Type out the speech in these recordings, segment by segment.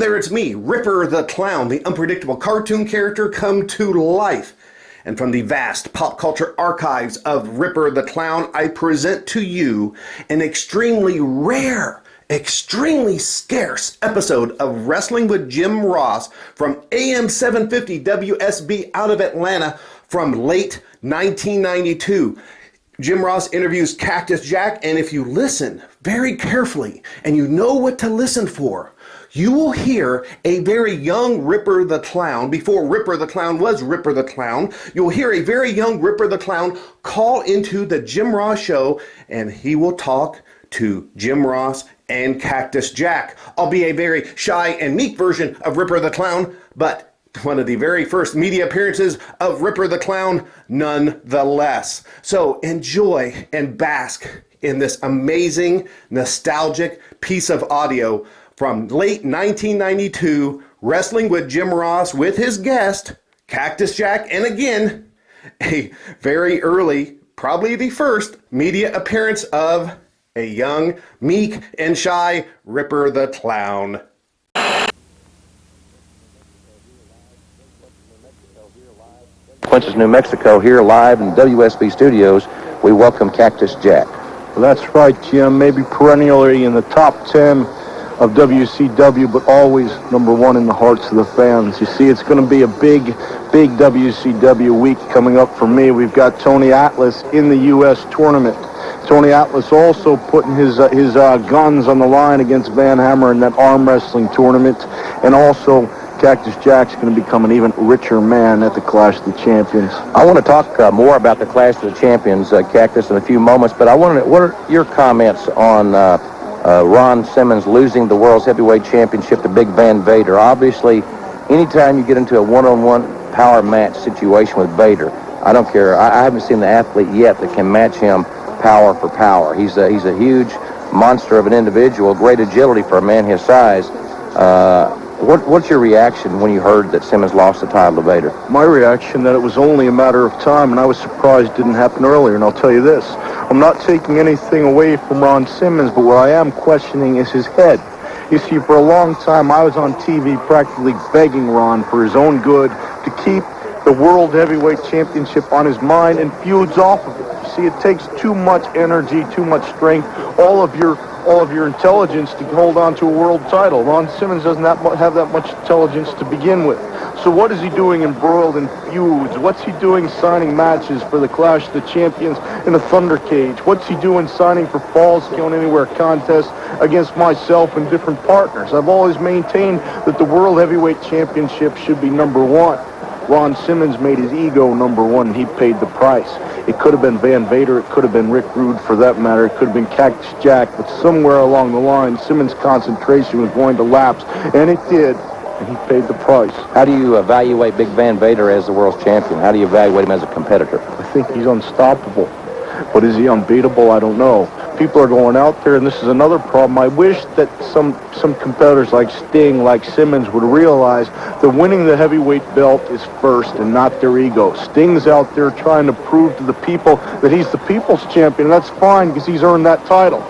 there, it's me, Ripper the Clown, the unpredictable cartoon character come to life. And from the vast pop culture archives of Ripper the Clown, I present to you an extremely rare, extremely scarce episode of Wrestling with Jim Ross from AM750 WSB out of Atlanta from late 1992. Jim Ross interviews Cactus Jack, and if you listen very carefully and you know what to listen for, you will hear a very young Ripper the Clown, before Ripper the Clown was Ripper the Clown, you'll hear a very young Ripper the Clown call into the Jim Ross show, and he will talk to Jim Ross and Cactus Jack. I'll be a very shy and meek version of Ripper the Clown, but one of the very first media appearances of Ripper the Clown nonetheless. So enjoy and bask in this amazing, nostalgic piece of audio from late 1992, Wrestling with Jim Ross with his guest, Cactus Jack, and again, a very early, probably the first, media appearance of a young, meek, and shy Ripper the Clown. Quincy, New Mexico, here live in WSB Studios, we welcome Cactus Jack. Well, that's right, Jim. Maybe perennially in the top 10 of WCW, but always number one in the hearts of the fans. You see, it's going to be a big WCW week coming up for me. We've got Tony Atlas in the U.S. tournament. Tony Atlas also putting his guns on the line against Van Hammer in that arm wrestling tournament, and also Cactus Jack's going to become an even richer man at the Clash of the Champions. I want to talk more about the Clash of the Champions, Cactus, in a few moments, but what are your comments on Ron Simmons losing the World's Heavyweight Championship to Big Van Vader? Obviously, anytime you get into a one-on-one power match situation with Vader, I don't care. I haven't seen the athlete yet that can match him power for power. He's a huge monster of an individual, great agility for a man his size. What's your reaction when you heard that Simmons lost the title to Vader? My reaction, that it was only a matter of time, and I was surprised it didn't happen earlier. And I'll tell you this, I'm not taking anything away from Ron Simmons, but what I am questioning is his head. You see, for a long time, I was on TV practically begging Ron for his own good to keep the World Heavyweight Championship on his mind and feuds off of it. You see, it takes too much energy, too much strength, all of your intelligence to hold on to a world title. Ron Simmons doesn't have that much intelligence to begin with. So what is he doing embroiled in feuds? What's he doing signing matches for the Clash of the Champions in a Thunder Cage? What's he doing signing for Falls Count Anywhere contests against myself and different partners? I've always maintained that the World Heavyweight Championship should be number one. Ron Simmons made his ego number one, and he paid the price. It could have been Van Vader, it could have been Rick Rude for that matter, it could have been Cactus Jack, but somewhere along the line, Simmons' concentration was going to lapse, and it did, and he paid the price. How do you evaluate Big Van Vader as the world's champion? How do you evaluate him as a competitor? I think he's unstoppable, but is he unbeatable? I don't know. People are going out there, and this is another problem. I wish that some competitors like Sting, like Simmons, would realize that winning the heavyweight belt is first and not their ego. Sting's out there trying to prove to the people that he's the people's champion, and that's fine because he's earned that title.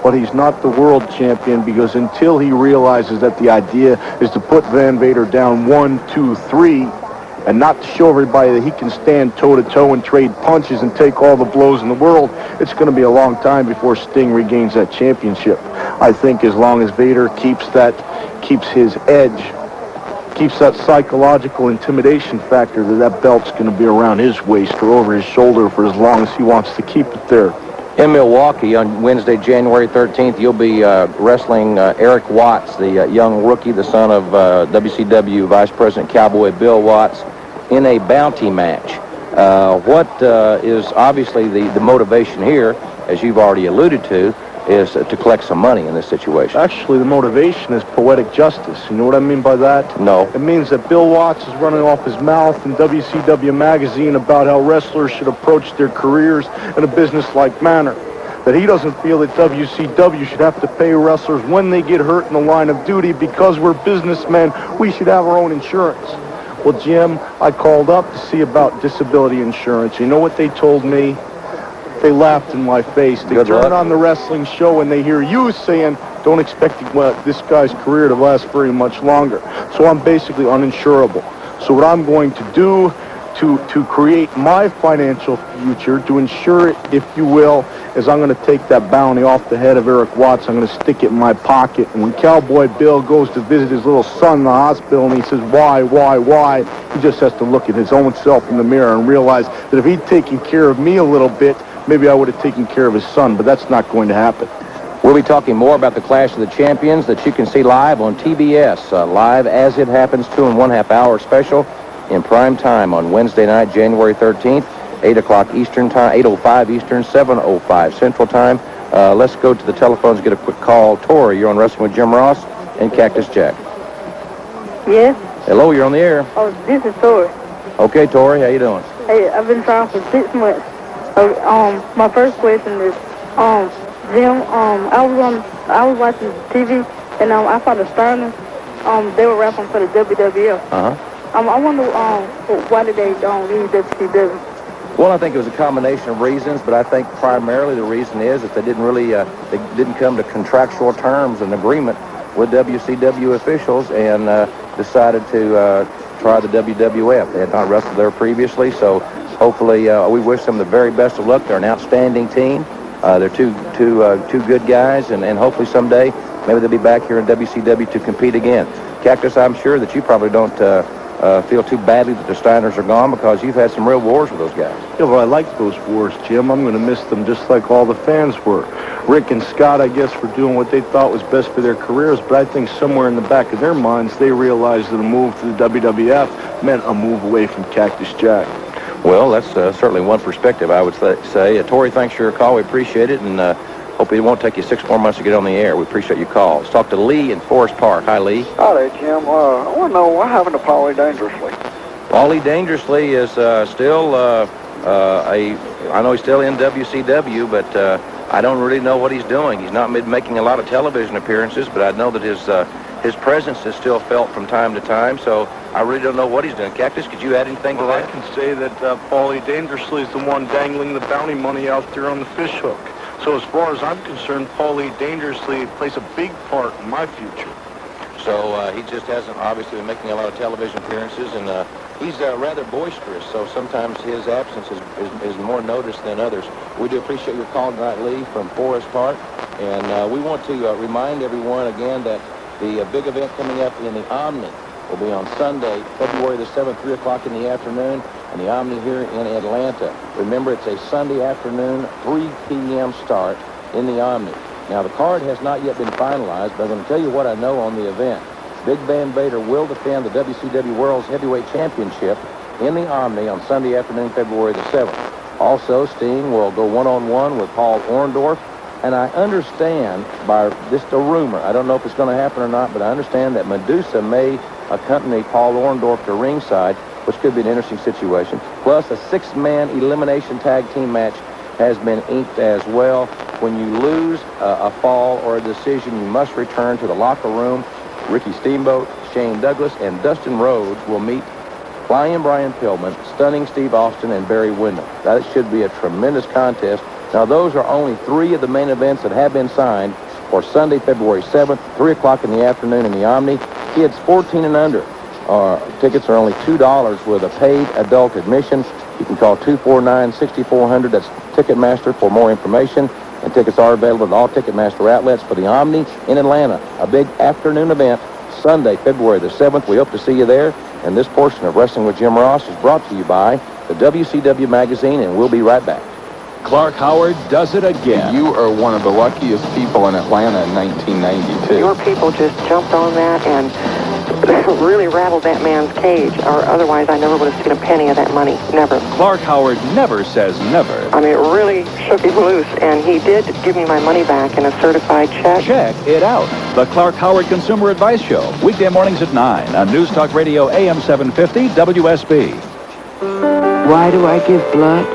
But he's not the world champion, because until he realizes that the idea is to put Van Vader down 1, 2, 3, and not to show everybody that he can stand toe-to-toe and trade punches and take all the blows in the world, it's going to be a long time before Sting regains that championship. I think as long as Vader keeps his edge, keeps that psychological intimidation factor, that belt's going to be around his waist or over his shoulder for as long as he wants to keep it there. In Milwaukee on Wednesday, January 13th, you'll be wrestling Erik Watts, the young rookie, the son of WCW Vice President Cowboy Bill Watts, in a bounty match. What is obviously the motivation here, as you've already alluded to, is to collect some money in this situation. Actually, the motivation is poetic justice. You know what I mean by that? No. It means that Bill Watts is running off his mouth in WCW magazine about how wrestlers should approach their careers in a business-like manner. That he doesn't feel that WCW should have to pay wrestlers when they get hurt in the line of duty because we're businessmen. We should have our own insurance. Well, Jim, I called up to see about disability insurance. You know what they told me? They laughed in my face. They turn on the wrestling show and they hear you saying, don't expect this guy's career to last very much longer. So I'm basically uninsurable. So what I'm going to do to create my financial future, to ensure it, if you will, is I'm going to take that bounty off the head of Erik Watts. I'm going to stick it in my pocket. And when Cowboy Bill goes to visit his little son in the hospital and he says, why, he just has to look at his own self in the mirror and realize that if he'd taken care of me a little bit, maybe I would have taken care of his son, but that's not going to happen. We'll be talking more about the Clash of the Champions that you can see live on TBS, live as it happens, 2.5 hour special in prime time on Wednesday night, January 13th, 8 o'clock Eastern time, 8:05 Eastern, 7:05 Central time. Let's go to the telephones, get a quick call. Tori, you're on Wrestling with Jim Ross and Cactus Jack. Yes? Hello, you're on the air. Oh, this is Tori. Okay, Tori, how you doing? Hey, I've been trying for 6 months. My first question is, Jim, I was watching TV, and I saw the Steiner. They were rapping for the WWF. I wonder why did they leave WCW? Well, I think it was a combination of reasons, but I think primarily the reason is that they didn't come to contractual terms and agreement with WCW officials and decided to try the WWF. They had not wrestled there previously, so hopefully we wish them the very best of luck. They're an outstanding team. They're two good guys, and hopefully someday maybe they'll be back here in WCW to compete again. Cactus, I'm sure that you probably don't feel too badly that the Steiners are gone because you've had some real wars with those guys. Yeah, well, I like those wars, Jim. I'm going to miss them just like all the fans were. Rick and Scott, I guess, were doing what they thought was best for their careers, but I think somewhere in the back of their minds, they realized that a move to the WWF meant a move away from Cactus Jack. Well, that's certainly one perspective, I would say. Tori, thanks for your call. We appreciate it, and hope it won't take you 6 more months to get on the air. We appreciate your call. Let's talk to Lee in Forest Park. Hi, Lee. Hi there, Jim. I want to know what happened to Paulie Dangerously. Paulie Dangerously is still I know he's still in WCW, but I don't really know what he's doing. He's not making a lot of television appearances, but I know that his presence is still felt from time to time, so I really don't know what he's doing. Cactus, could you add anything to that? I can say that Paulie Dangerously is the one dangling the bounty money out there on the fish hook. So as far as I'm concerned, Paulie Dangerously plays a big part in my future. So he just hasn't obviously been making a lot of television appearances, and he's rather boisterous, so sometimes his absence is more noticed than others. We do appreciate your call tonight, Lee, from Forest Park, and we want to remind everyone again that the big event coming up in the Omni will be on Sunday, February the 7th, 3 o'clock in the afternoon, and the Omni here in Atlanta. Remember, it's a Sunday afternoon, 3 p.m. start in the Omni. Now, the card has not yet been finalized, but I'm going to tell you what I know on the event. Big Van Vader will defend the WCW World's Heavyweight Championship in the Omni on Sunday afternoon, February the 7th. Also, Sting will go one-on-one with Paul Orndorff. And I understand, by just a rumor, I don't know if it's going to happen or not, but I understand that Medusa may accompany Paul Orndorff to ringside, which could be an interesting situation. Plus, a 6-man elimination tag team match has been inked as well. When you lose a fall or a decision, you must return to the locker room. Ricky Steamboat, Shane Douglas, and Dustin Rhodes will meet Flying Brian Pillman, Stunning Steve Austin, and Barry Windham. That should be a tremendous contest. Now, those are only 3 of the main events that have been signed for Sunday, February 7th, 3 o'clock in the afternoon in the Omni. Kids 14 and under. Tickets are only $2 with a paid adult admission. You can call 249-6400. That's Ticketmaster for more information. And tickets are available at all Ticketmaster outlets for the Omni in Atlanta. A big afternoon event, Sunday, February the 7th. We hope to see you there. And this portion of Wrestling with Jim Ross is brought to you by the WCW magazine, and we'll be right back. Clark Howard does it again. You are one of the luckiest people in Atlanta in 1992. Your people just jumped on that and really rattled that man's cage, or otherwise I never would have seen a penny of that money. Never. Clark Howard never says never. I mean, it really shook him loose, and he did give me my money back in a certified check. Check it out. The Clark Howard Consumer Advice Show, weekday mornings at 9 on News Talk Radio AM750 WSB. Why do I give blood?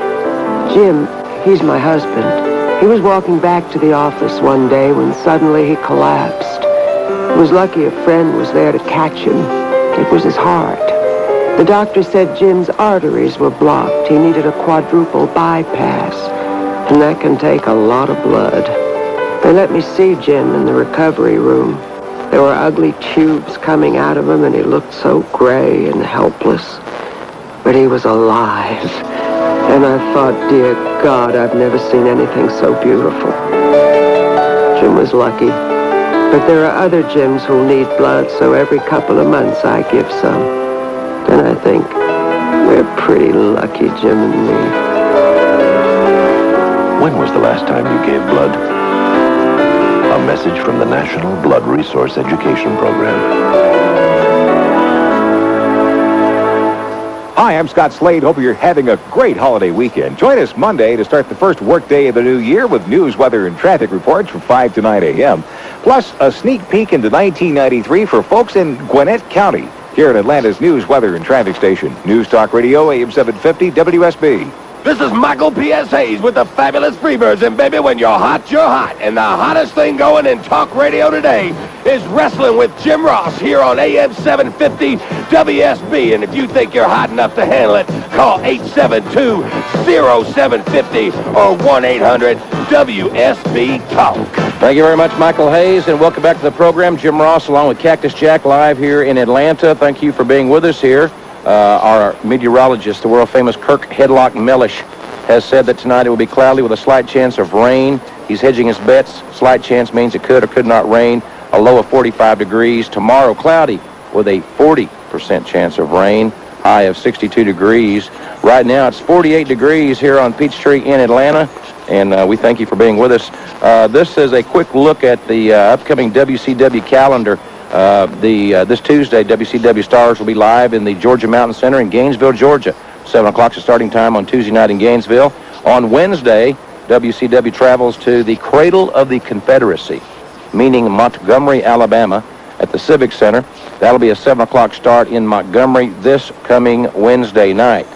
Jim, he's my husband. He was walking back to the office one day when suddenly he collapsed. He was lucky a friend was there to catch him. It was his heart. The doctor said Jim's arteries were blocked. He needed a quadruple bypass, and that can take a lot of blood. They let me see Jim in the recovery room. There were ugly tubes coming out of him, and he looked so gray and helpless. But he was alive. And I thought, dear God, I've never seen anything so beautiful. Jim was lucky. But there are other Jims who'll need blood, so every couple of months I give some. And I think we're pretty lucky, Jim and me. When was the last time you gave blood? A message from the National Blood Resource Education Program. Hi, I'm Scott Slade. Hope you're having a great holiday weekend. Join us Monday to start the first workday of the new year with news, weather, and traffic reports from 5 to 9 a.m. Plus, a sneak peek into 1993 for folks in Gwinnett County. Here at Atlanta's news, weather, and traffic station, News Talk Radio AM750 WSB. This is Michael P.S. Hayes with the fabulous Freebirds, and baby, when you're hot, you're hot. And the hottest thing going in talk radio today is Wrestling with Jim Ross here on AM750 WSB. And if you think you're hot enough to handle it, call 872-0750 or 1-800-WSB-TALK. Thank you very much, Michael Hayes, and welcome back to the program. Jim Ross along with Cactus Jack live here in Atlanta. Thank you for being with us here. Our meteorologist, the world-famous Kirk Headlock Mellish, has said that tonight it will be cloudy with a slight chance of rain. He's hedging his bets. Slight chance means it could or could not rain. A low of 45 degrees. Tomorrow, cloudy with a 40% chance of rain. High of 62 degrees. Right now, it's 48 degrees here on Peachtree in Atlanta, and we thank you for being with us. This is a quick look at the upcoming WCW calendar. This Tuesday, WCW Stars will be live in the Georgia Mountain Center in Gainesville, Georgia. 7 o'clock is starting time on Tuesday night in Gainesville. On Wednesday, WCW travels to the Cradle of the Confederacy, meaning Montgomery, Alabama, at the Civic Center. That'll be a 7 o'clock start in Montgomery this coming Wednesday night.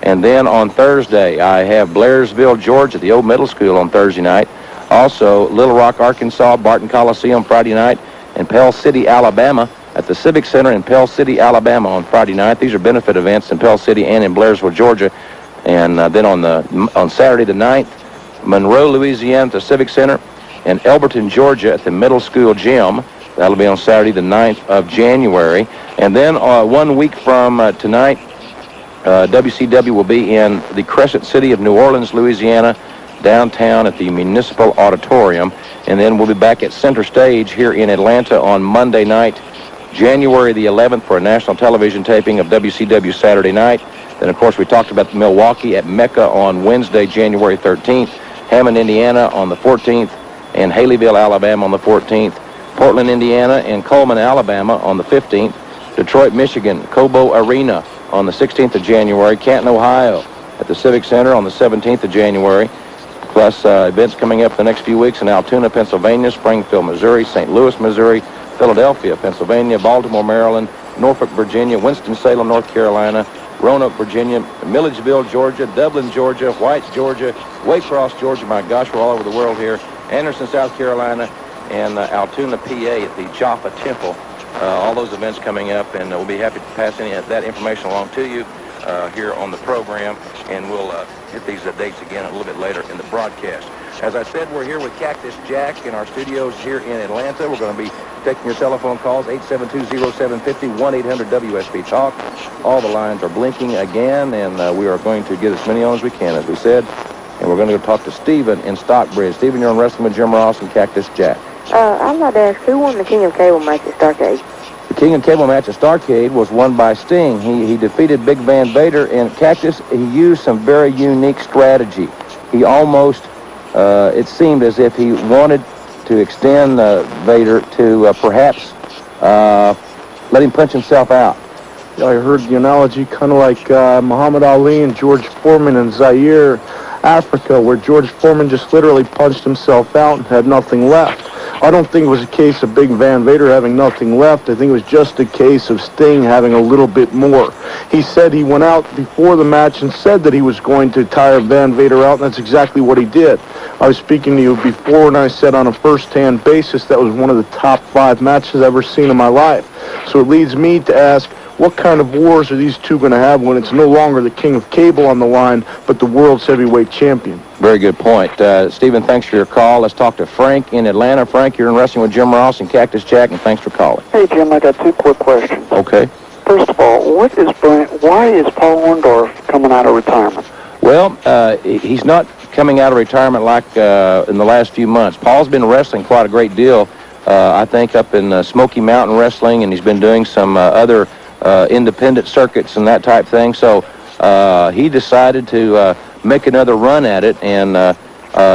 And then on Thursday, I have Blairsville, Georgia, the old middle school on Thursday night. Also, Little Rock, Arkansas, Barton Coliseum Friday night, and Pell City, Alabama, at the Civic Center in Pell City, Alabama on Friday night. These are benefit events in Pell City and in Blairsville, Georgia. And then on Saturday the 9th, Monroe, Louisiana at the Civic Center, and Elberton, Georgia at the middle school gym. That'll be on Saturday the 9th of January. And then 1 week from tonight, WCW will be in the Crescent City of New Orleans, Louisiana, downtown at the Municipal Auditorium. And then we'll be back at Center Stage here in Atlanta on Monday night, January the 11th, for a national television taping of WCW Saturday night. Then, of course, we talked about Milwaukee at Mecca on Wednesday, January 13th, Hammond, Indiana on the 14th, and Haleyville, Alabama on the 14th, Portland, Indiana, and Coleman, Alabama on the 15th, Detroit, Michigan, Cobo Arena on the 16th of January, Canton, Ohio at the Civic Center on the 17th of January, plus events coming up the next few weeks in Altoona, Pennsylvania, Springfield, Missouri, St. Louis, Missouri, Philadelphia, Pennsylvania, Baltimore, Maryland, Norfolk, Virginia, Winston-Salem, North Carolina, Roanoke, Virginia, Milledgeville, Georgia, Dublin, Georgia, White, Georgia, Waycross, Georgia. My gosh, we're all over the world here. Anderson, South Carolina, and Altoona, PA at the Jaffa Temple. All those events coming up, and we'll be happy to pass any of that information along to you here on the program, and we'll hit these dates again a little bit later in the broadcast. As I said, we're here with Cactus Jack in our studios here in Atlanta. We're going to be taking your telephone calls, 872-0750, 1-800-WSB-TALK. All the lines are blinking again, and we are going to get as many on as we can, as we said. And we're going to go talk to Stephen in Stockbridge. Stephen, you're on Wrestling with Jim Ross and Cactus Jack. I'd like to ask, who won the King of Cable match at Starrcade? The King of Cable match at Starrcade was won by Sting. He defeated Big Van Vader, and Cactus, he used some very unique strategy. He almost, it seemed as if he wanted to extend Vader to perhaps let him punch himself out. Yeah, I heard the analogy kind of like Muhammad Ali and George Foreman in Zaire, Africa, where George Foreman just literally punched himself out and had nothing left. I don't think it was a case of Big Van Vader having nothing left. I think it was just a case of Sting having a little bit more. He said he went out before the match and said that he was going to tire Van Vader out, and that's exactly what he did. I was speaking to you before, and I said on a first-hand basis that was one of the top 5 matches I've ever seen in my life. So it leads me to ask, what kind of wars are these two going to have when it's no longer the King of Cable on the line, but the world's heavyweight champion? Very good point. Stephen, thanks for your call. Let's talk to Frank in Atlanta. Frank, you're in Wrestling with Jim Ross and Cactus Jack, and thanks for calling. Hey, Jim, I got 2 quick questions. Okay. First of all, why is Paul Orndorff coming out of retirement? Well, he's not coming out of retirement like in the last few months. Paul's been wrestling quite a great deal, I think, up in Smoky Mountain Wrestling, and he's been doing some other independent circuits and that type thing. So he decided to make another run at it, and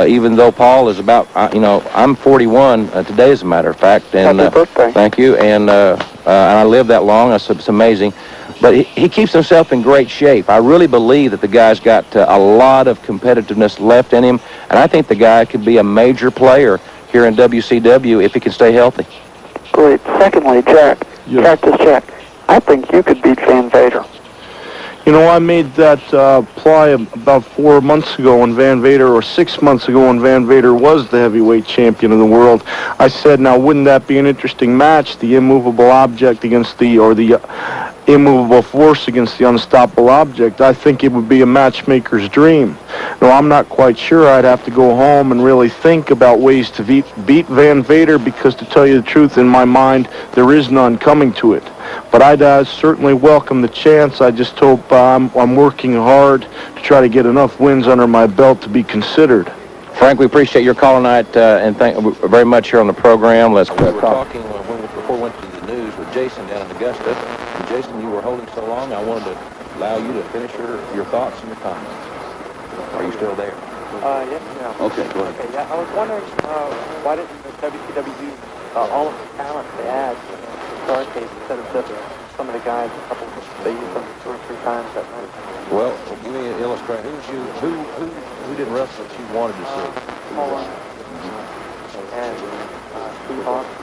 even though Paul is about, I'm 41 today, as a matter of fact. And, Happy birthday. Thank you, and I lived that long. It's amazing. But he keeps himself in great shape. I really believe that the guy's got a lot of competitiveness left in him, and I think the guy could be a major player here in WCW if he can stay healthy. Great. Secondly, Jack, Cactus Jack, I think you could beat Van Vader. You know, I made that ply about 4 months ago when Van Vader, or 6 months ago when Van Vader was the heavyweight champion of the world. I said, now wouldn't that be an interesting match? The immovable object against the immovable force against the unstoppable object. I think it would be a matchmaker's dream. Now, I'm not quite sure. I'd have to go home and really think about ways to beat Van Vader, because to tell you the truth, in my mind, there is none coming to it. But I'd certainly welcome the chance. I just hope I'm working hard to try to get enough wins under my belt to be considered. Frank, we appreciate your call tonight, and thank you very much here on the program. Let's we were talking before we went to the news with Jason down in Augusta. And Jason, you were holding so long, I wanted to allow you to finish your thoughts and your comments. Are you still there? Yes, ma'am. Okay, go ahead. Okay, yeah, I was wondering why didn't the WCW use all of the talent they had in the Starcade instead of just some of the guys, they used them 2 or 3 times that night? Well, give me an illustration. Who did wrestle that you wanted to see? Paul and Steve Austin.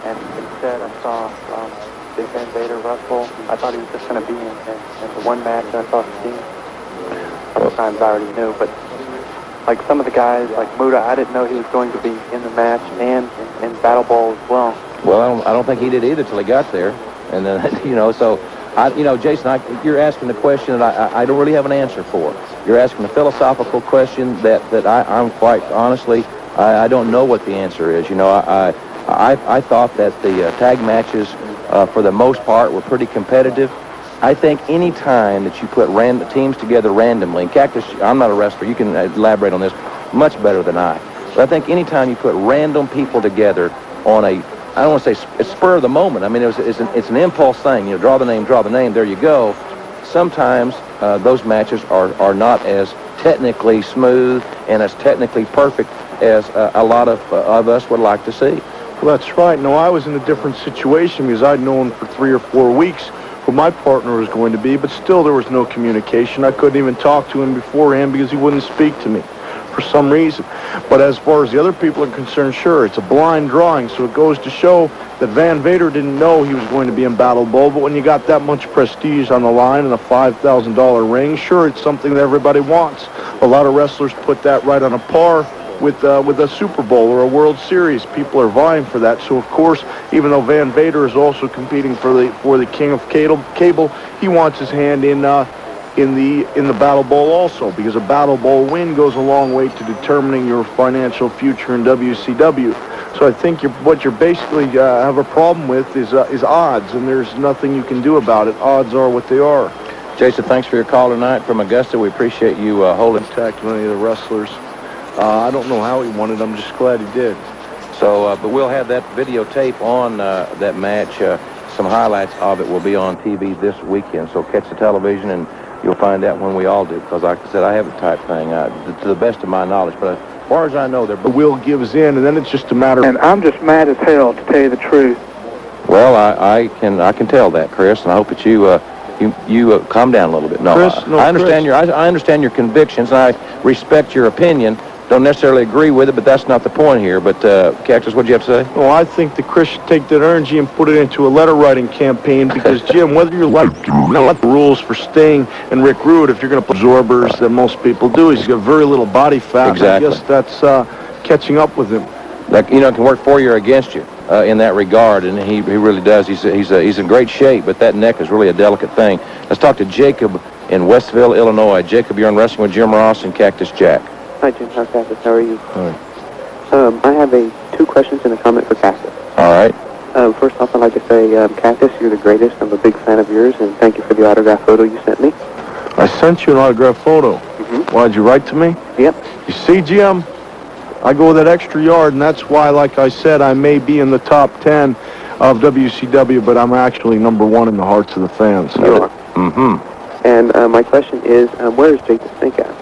And instead I saw Big Van Vader wrestle. I thought he was just going to be in the one match, and I saw Steve. Sometimes I already knew, but like some of the guys, like Muda, I didn't know he was going to be in the match and in Battle Ball as well. Well, I don't think he did either till he got there, and then so Jason, you're asking a question that I don't really have an answer for. You're asking a philosophical question that I'm quite honestly I don't know what the answer is. I thought that the tag matches for the most part were pretty competitive. I think any time that you put teams together randomly, and Cactus, I'm not a wrestler, you can elaborate on this much better than I, but I think any time you put random people together on I don't want to say it's spur of the moment. I mean, it's an impulse thing. Draw the name, there you go. Sometimes those matches are not as technically smooth and as technically perfect as a lot of us would like to see. Well, that's right. No, I was in a different situation because I'd known for 3 or 4 weeks who my partner was going to be, but still there was no communication. I couldn't even talk to him beforehand because he wouldn't speak to me for some reason. But as far as the other people are concerned, sure, it's a blind drawing, so it goes to show that Van Vader didn't know he was going to be in Battle Bowl, but when you got that much prestige on the line and a $5,000 ring, sure, it's something that everybody wants. A lot of wrestlers put that right on a par with a Super Bowl or a World Series. People are vying for that. So of course, even though Van Vader is also competing for the King of Cable, he wants his hand in the Battle Bowl also, because a Battle Bowl win goes a long way to determining your financial future in WCW. So I think what you're basically have a problem with is odds, and there's nothing you can do about it. Odds are what they are. Jason, thanks for your call tonight from Augusta. We appreciate you holding contact with any of the wrestlers. I don't know how he won it. I'm just glad he did. So, but we'll have that videotape on that match. Some highlights of it will be on TV this weekend. So catch the television and you'll find out when we all do. Because like I said, I haven't typed thing to the best of my knowledge. But as far as I know, the will gives in, and then it's just a matter of... And I'm just mad as hell, to tell you the truth. Well, I can tell that, Chris, and I hope that you calm down a little bit. No, Chris, I understand I understand your convictions, and I respect your opinion. Don't necessarily agree with it, but that's not the point here. But Cactus, what'd you have to say? Well, I think that Chris should take that energy and put it into a letter-writing campaign, because, Jim, whether you like the rules for Sting and Rick Rude, if you're going to put absorbers that most people do, he's got very little body fat. Exactly. I guess that's catching up with him. That, it can work for you or against you. in that regard, and he really does. He's in great shape, but that neck is really a delicate thing. Let's talk to Jacob in Westville, Illinois. Jacob, you're on Wrestling with Jim Ross and Cactus Jack. Hi, Jim. How's Cactus? How are you? Hi. I have 2 questions and a comment for Cactus. All right. First off, I'd like to say, Cactus, you're the greatest. I'm a big fan of yours, and thank you for the autograph photo you sent me. I sent you an autograph photo. Why'd you write to me? Yep. You see, Jim, I go that extra yard, and that's why, like I said, I may be in the top 10 of WCW, but I'm actually #1 in the hearts of the fans. You are. Mm-hmm. And my question is, where is Jake the Snake at?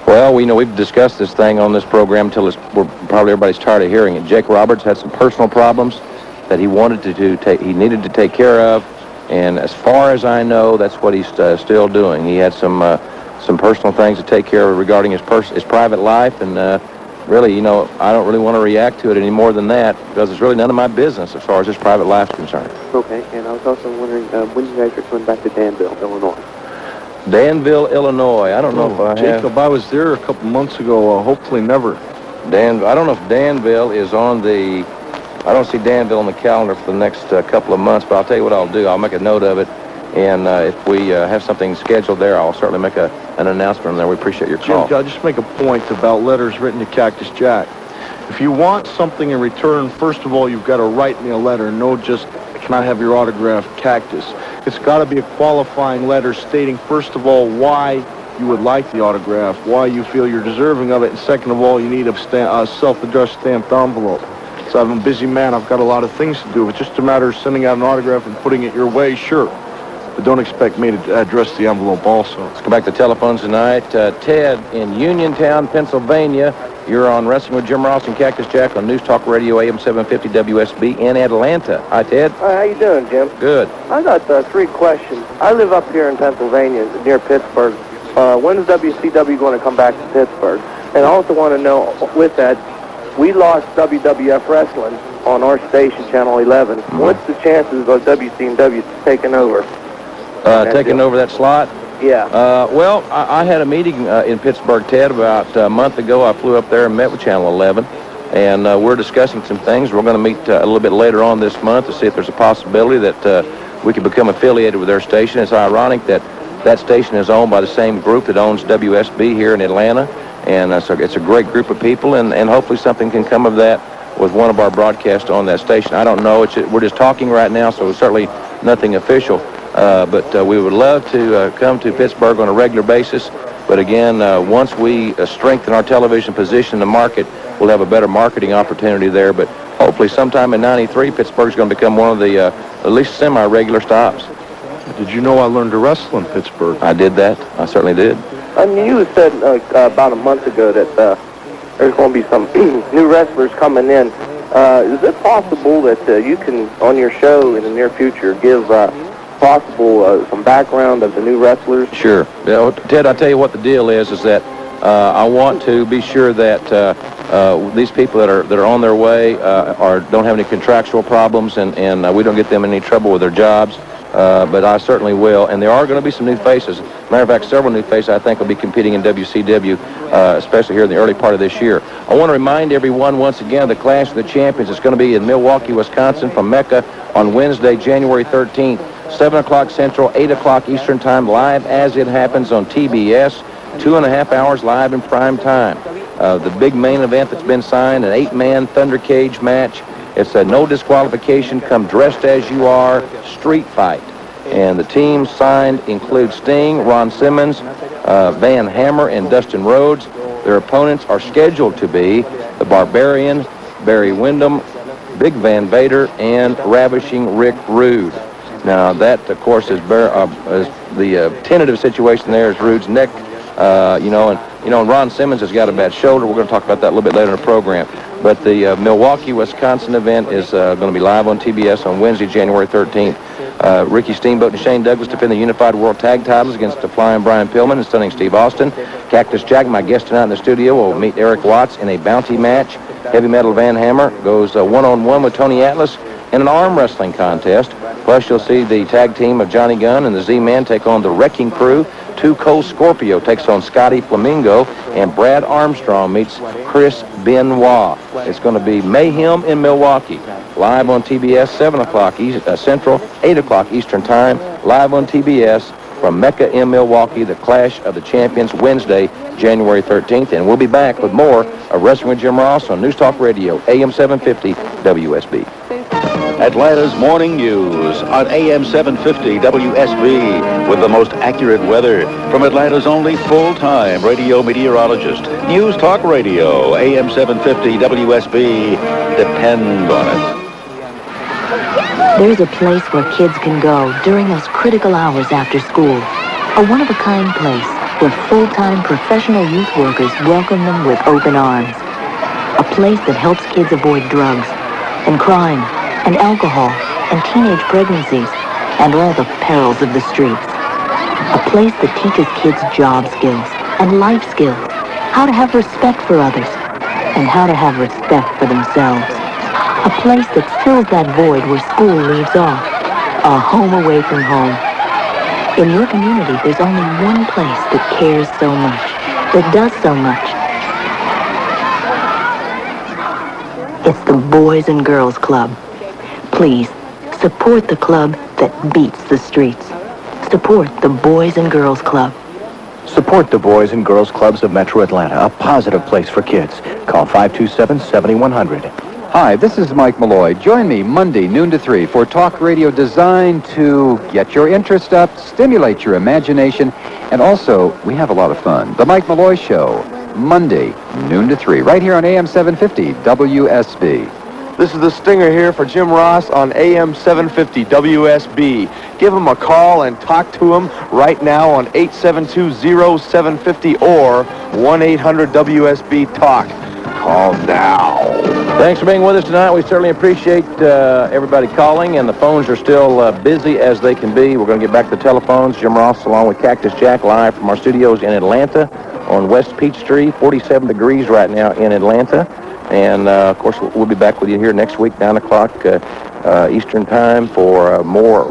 Well, we've discussed this thing on this program until probably everybody's tired of hearing it. Jake Roberts had some personal problems that he wanted he needed to take care of, and as far as I know, that's what he's still doing. He had some personal things to take care of regarding his private life, and really, I don't really want to react to it any more than that, because it's really none of my business as far as his private life is concerned. Okay, and I was also wondering when you guys are coming back to Danville, Illinois. Danville, Illinois. I don't know if I have. Jacob, I was there a couple months ago. Hopefully never. I don't know if Danville is on the... I don't see Danville on the calendar for the next couple of months, but I'll tell you what I'll do. I'll make a note of it, and if we have something scheduled there, I'll certainly make an announcement there. We appreciate your call. Jim, I'll just make a point about letters written to Cactus Jack. If you want something in return, first of all, you've got to write me a letter. No, just, can I have your autograph, Cactus? It's got to be a qualifying letter stating, first of all, why you would like the autograph, why you feel you're deserving of it, and second of all, you need a self-addressed stamped envelope. So I'm a busy man. I've got a lot of things to do. If it's just a matter of sending out an autograph and putting it your way, sure. But don't expect me to address the envelope also. Let's go back to telephones tonight. Ted in Uniontown, Pennsylvania. You're on Wrestling with Jim Ross and Cactus Jack on News Talk Radio AM750 WSB in Atlanta. Hi, Ted. Hi, how you doing, Jim? Good. I got 3 questions. I live up here in Pennsylvania, near Pittsburgh. When is WCW going to come back to Pittsburgh? And I also want to know, with that, we lost WWF Wrestling on our station, Channel 11. Mm-hmm. What's the chances of WCW taking over? Taking over that slot? Yeah. Well, I had a meeting in Pittsburgh, Ted, about a month ago. I flew up there and met with Channel 11, and we're discussing some things. We're going to meet a little bit later on this month to see if there's a possibility that we could become affiliated with their station. It's ironic that that station is owned by the same group that owns WSB here in Atlanta, and so it's a great group of people, and hopefully something can come of that with one of our broadcasts on that station. I don't know. We're just talking right now, so it's certainly nothing official. But we would love to come to Pittsburgh on a regular basis. But again, once we strengthen our television position in the market, we'll have a better marketing opportunity there. But hopefully sometime in '93, Pittsburgh's going to become one of the at least semi-regular stops. Did you know I learned to wrestle in Pittsburgh? I did that. I certainly did. I mean, you said about a month ago that there's going to be some new wrestlers coming in. Is it possible that you can, on your show in the near future, give some background of the new wrestlers? Sure. Ted, I'll tell you what the deal is that I want to be sure that these people that are on their way don't have any contractual problems, and we don't get them in any trouble with their jobs. But I certainly will, and there are going to be some new faces. Matter of fact, several new faces I think will be competing in WCW, especially here in the early part of this year. I want to remind everyone once again of the Clash of the Champions. It's going to be in Milwaukee, Wisconsin, from Mecca on Wednesday, January 13th, 7 o'clock Central, 8 o'clock Eastern Time, live as it happens on TBS, 2.5 hours live in prime time. The big main event that's been signed, an 8-man Thunder Cage match. It's a no disqualification, come dressed as you are, street fight. And the teams signed include Sting, Ron Simmons, Van Hammer, and Dustin Rhodes. Their opponents are scheduled to be the Barbarian, Barry Windham, Big Van Vader, and Ravishing Rick Rude. Now that, of course, is the tentative situation there is Rude's neck, and Ron Simmons has got a bad shoulder. We're going to talk about that a little bit later in the program. But the Milwaukee, Wisconsin event is going to be live on TBS on Wednesday, January 13th. Ricky Steamboat and Shane Douglas defend the Unified World Tag Titles against the Flying Brian Pillman and Stunning Steve Austin. Cactus Jack, my guest tonight in the studio, will meet Erik Watts in a bounty match. Heavy Metal Van Hammer goes one-on-one with Tony Atlas in an arm wrestling contest. Plus, you'll see the tag team of Johnny Gunn and the Z-Man take on the Wrecking Crew Two Cold Scorpio takes on Scotty Flamingo, and Brad Armstrong meets Chris Benoit. It's going to be Mayhem in Milwaukee. Live on TBS, 7 o'clock Central, 8 o'clock Eastern Time. Live on TBS from Mecca in Milwaukee, the Clash of the Champions, Wednesday, January 13th. And we'll be back with more of Wrestling with Jim Ross on News Talk Radio, AM750 WSB. Atlanta's morning news on AM 750 WSB with the most accurate weather from Atlanta's only full-time radio meteorologist. News Talk Radio, AM 750 WSB. Depend on it. There's a place where kids can go during those critical hours after school. A one-of-a-kind place where full-time professional youth workers welcome them with open arms. A place that helps kids avoid drugs and crime and alcohol, and teenage pregnancies, and all the perils of the streets. A place that teaches kids job skills and life skills, how to have respect for others, and how to have respect for themselves. A place that fills that void where school leaves off, a home away from home. In your community, there's only one place that cares so much, that does so much. It's the Boys and Girls Club. Please, support the club that beats the streets. Support the Boys and Girls Club. Support the Boys and Girls Clubs of Metro Atlanta, a positive place for kids. Call 527-7100. Hi, this is Mike Malloy. Join me Monday, noon to 3 for talk radio designed to get your interest up, stimulate your imagination, and also, we have a lot of fun. The Mike Malloy Show, Monday, noon to 3, right here on AM 750 WSB. This is the Stinger here for Jim Ross on AM 750 WSB. Give him a call and talk to him right now on 872-0750 or 1-800-WSB-TALK. Call now. Thanks for being with us tonight. We certainly appreciate everybody calling, and the phones are still busy as they can be. We're going to get back to the telephones. Jim Ross along with Cactus Jack live from our studios in Atlanta on West Peachtree, 47 degrees right now in Atlanta. And, of course, we'll be back with you here next week, 9 o'clock Eastern Time for more